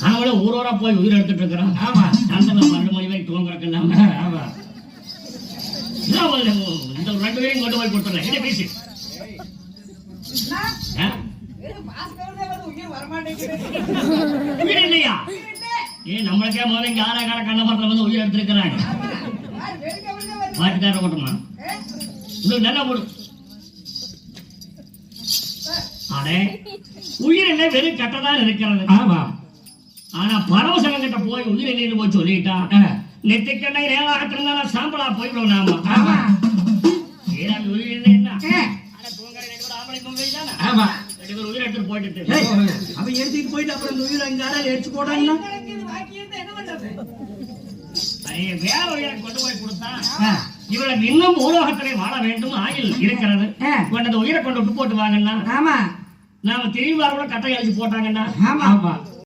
கனவுல ஊரோரா போய் உயிர் எடுத்துட்டு இருக்கிறான். ஆமா, அந்த 12 மணி வரைக்கும் தூங்குறக்கெல்லாம். ஆமா, இந்த 2 பேரையும் கொண்டு போய் கொடுத்துறேன். என்ன பேசி உயிர் இல்லையா? நம்மளுக்கே முதல்ல இங்க ஆறாக்கார கண்ணபுரத்துல வந்து உயிர் எடுத்திருக்கிறாங்க. பாட்டுக்கார ஓட்டமா நல்லா போடு. அடே உயிர் என்ன வெறும் கட்டதான் இருக்கிறது. ஆமா, ஆனா பரவசனம் கிட்ட போய் உயிர் என்ன போய் சொல்லிட்டா நெத்திக்கண்ணை நேராகத்திருந்தா சாம்பலா போயிடும். நாம ஆமா, உயிர் என்ன ஆமா, உயிர் எடுத்துட்டு போயிட்டு அவன் எடுத்துட்டு போயிட்டு அப்புறம் இந்த உயிரை அங்க எடுத்து போடாங்கன்னா வேற உயிரை கொண்டு போய் கொடுத்தா இவளுக்கு இன்னும் உலோகத்திலே வாழ வேண்டும். ஆயில் இருக்கிறது. கொண்டது உயிரை கொண்டு விட்டு போட்டு வாங்கன்னா ஆமா, நாம திரும்பி கூட கட்டை அழிச்சு போட்டாங்கன்னா ஆமா, ஆமா,